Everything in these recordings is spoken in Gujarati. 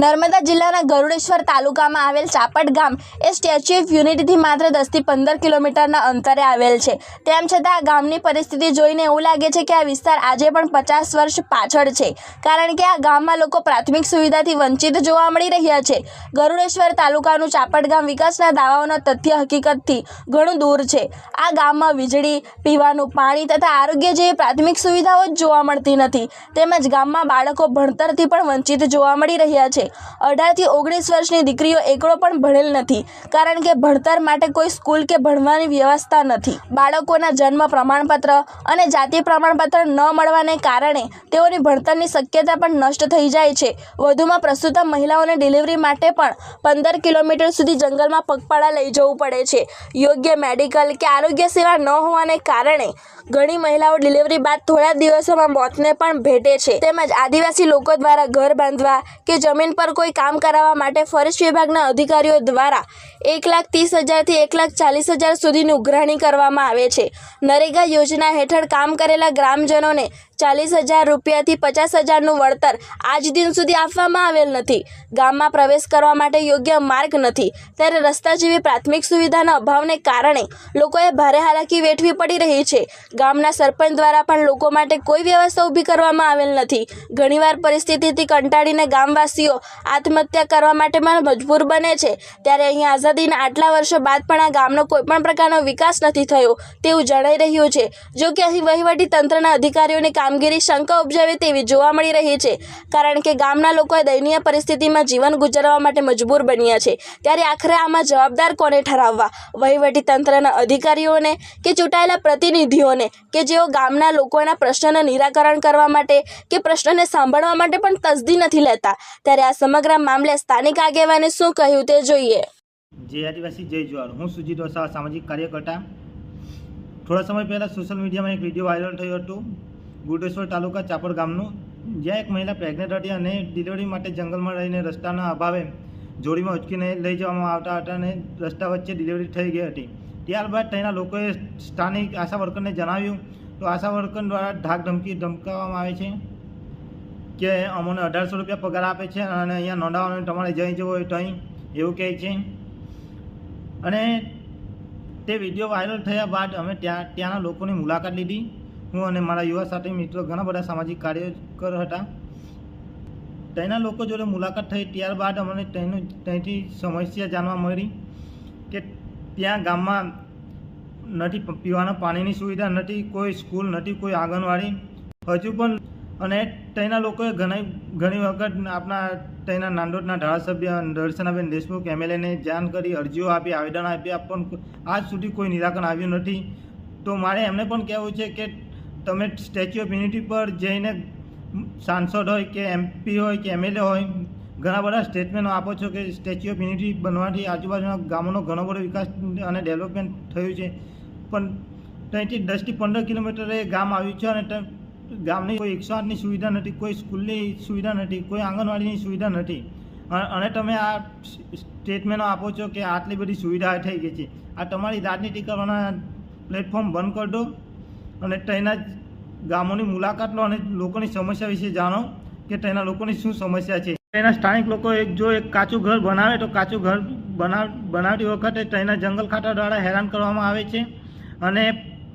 નર્મદા જિલ્લાના ગરુડેશ્વર તાલુકામાં આવેલ ચાપડ ગામ એ સ્ટેચ્યુ ઓફ યુનિટીથી માત્ર 10 થી 15 કિલોમીટરના અંતરે આવેલ છે। તેમ છતાં આ ગામની પરિસ્થિતિ જોઈને એવું લાગે છે કે આ વિસ્તાર આજે પણ 50 વર્ષ પાછળ છે, કારણ કે આ ગામમાં લોકો પ્રાથમિક સુવિધાથી વંચિત જોવા મળી રહ્યા છે। ગરુડેશ્વર તાલુકાનું ચાપડ ગામ વિકાસના દાવાઓના તથ્ય હકીકતથી ઘણું દૂર છે। આ ગામમાં વીજળી, પીવાનું પાણી તથા આરોગ્ય જેવી પ્રાથમિક સુવિધાઓ જ જોવા મળતી નથી, તેમજ ગામમાં બાળકો ભણતરથી પણ વંચિત જોવા મળી રહ્યા છે। 18 થી 19 વર્ષની દીકરીઓ એકડો પણ ભણેલ નથી, કારણ કે ભણતર માટે કોઈ સ્કૂલ કે ભણવાની વ્યવસ્થા નથી। બાળકોના જન્મ પ્રમાણપત્ર અને જાતિ પ્રમાણપત્ર ન મળવાને કારણે તેઓની ભણતરની શક્યતા પણ નષ્ટ થઈ જાય છે। વધુમાં પ્રસૂતા મહિલાઓને ડિલિવરી માટે પણ 15 કિલોમીટર સુધી જંગલમાં પગપાળા લઈ જવું પડે છે। યોગ્ય મેડિકલ કે આરોગ્ય સેવા ન હોવાને કારણે ઘણી મહિલાઓ ડિલિવરી બાદ થોડા દિવસોમાં મોતને પણ ભેટે છે। તેમજ આદિવાસી લોકો દ્વારા ઘર બાંધવા કે જમીન પર કોઈ કામ કરાવવા માટે ફોરેસ્ટ વિભાગના અધિકારીઓ દ્વારા 1,30,000 થી 1,40,000 સુધીની ઉઘરાણી કરવામાં આવે છે। નરેગા યોજના હેઠળ કામ કરેલા ગ્રામજનોને 40,000 રૂપિયાથી 50,000નું વળતર આજ દિન સુધી આપવામાં આવેલ નથી। ગામમાં પ્રવેશ કરવા માટે યોગ્ય માર્ગ નથી, ત્યારે રસ્તા જેવી પ્રાથમિક સુવિધાના અભાવને કારણે લોકોએ ભારે હાલાકી વેઠવી પડી રહી છે। ગામના સરપંચ દ્વારા પણ લોકો માટે કોઈ વ્યવસ્થા ઊભી કરવામાં આવેલ નથી। ઘણીવાર પરિસ્થિતિથી કંટાળીને ગામવાસીઓ આત્મહત્યા કરવા માટે પણ મજબૂર બને છે, ત્યારે અહીં આઝાદીના આટલા વર્ષો બાદ પણ આ ગામનો કોઈપણ પ્રકારનો વિકાસ નથી થયો તેવું જણાઈ રહ્યું છે। જો કે અહીં વહીવટી તંત્રના અધિકારીઓની કામગીરી શંકા ઉપજાવે તેવી જોવા મળી રહી છે, કારણ કે ગામના લોકોએ દયનીય પરિસ્થિતિમાં જીવન ગુજારવા માટે મજબૂર બન્યા છે। ત્યારે આખરે આમાં જવાબદાર કોને ઠરાવવા? વહીવટી તંત્રના અધિકારીઓને કે ચૂંટાયેલા પ્રતિનિધિઓને, કે જેઓ ગામના લોકોના પ્રશ્નોનું નિરાકરણ કરવા માટે કે પ્રશ્નને સાંભળવા માટે પણ તસદી નથી લેતા? ત્યારે આ સમગ્ર મામલે સ્થાનિક આગેવાને શું કહ્યું તે જોઈએ। જય આદિવાસી જય જોહાર। હું સુજીત વસાવા, સામાજિક કાર્યકર્તા। થોડા સમય પહેલાં સોશિયલ મીડિયામાં એક વિડીયો વાયરલ થયો હતો ગુરુડેશ્વર તાલુકા ચાપડ ગામનું, જ્યાં એક મહિલા પ્રેગ્નેન્ટ હતી અને ડિલિવરી માટે જંગલમાં રહીને રસ્તાના અભાવે જોડીમાં ઉચકીને લઈ જવામાં આવતા હતા અને રસ્તા વચ્ચે ડિલિવરી થઈ ગઈ હતી। ત્યારબાદ તેના લોકોએ સ્થાનિક આશા વર્કરને જણાવ્યું, તો આશા વર્કર દ્વારા ધાક ધમકી ધમકાવવામાં આવે છે કે અમને 1800 રૂપિયા પગાર આપે છે અને અહીંયા નોંધાવવાનું તમારે જઈ જવું હોય તો અહીં એવું કહે છે। અને તે વિડીયો વાયરલ થયા બાદ અમે ત્યાંના લોકોની મુલાકાત લીધી। હું અને મારા યુવા સાથી મિત્રો ઘણા બધા સામાજિક કાર્યકર હતા। તેના લોકો જોડે મુલાકાત થઈ ત્યારબાદ અમને ત્યાંથી સમસ્યા જાણવા મળી કે ત્યાં ગામમાં નથી પીવાના પાણીની સુવિધા નથી, કોઈ સ્કૂલ નથી, કોઈ આંગણવાડી હજુ પણ। અને તેના લોકોએ ઘણી વખત આપણા તેના નાંદોદના ધારાસભ્ય દર્શનાબેન દેશમુખ MLAને જાણ કરી, અરજીઓ આપી, આવેદન આપ્યા, પણ આજ સુધી કોઈ નિરાકરણ આવ્યું નથી। તો મારે એમને પણ કહેવું છે કે તમે સ્ટેચ્યુ ઓફ યુનિટી પર જઈને સાંસદ હોય કે MP હોય કે MLA હોય, ઘણા બધા સ્ટેટમેન્ટો આપો છો કે સ્ટેચ્યુ ઓફ યુનિટી બનવાથી આજુબાજુના ગામોનો ઘણો બધો વિકાસ અને ડેવલપમેન્ટ થયું છે, પણ ત્યાંથી 10 થી 15 કિલોમીટરે ગામ આવ્યું છે અને ગામની કોઈ 108ની સુવિધા નથી, કોઈ સ્કૂલની સુવિધા નથી, કોઈ આંગણવાડીની સુવિધા નથી। અને તમે આ સ્ટેટમેન્ટો આપો છો કે આટલી બધી સુવિધા થઈ ગઈ છે। આ તમારી રાજનીતિ કરવાના પ્લેટફોર્મ બંધ કરી દો અને તેના ગામોની મુલાકાત લો અને લોકોની સમસ્યા વિશે જાણો કે તેના લોકોની શું સમસ્યા છે। તેના સ્થાનિક લોકો જો એક કાચું ઘર બનાવે તો કાચું ઘર બનાવતી વખતે તેના જંગલ ખાતા દ્વારા હેરાન કરવામાં આવે છે અને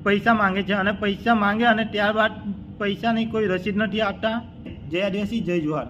પૈસા માંગે છે, અને પૈસા માંગે અને ત્યારબાદ પૈસાની કોઈ રસીદ નથી આપતા। જય આદિવાસી જય જોહાર।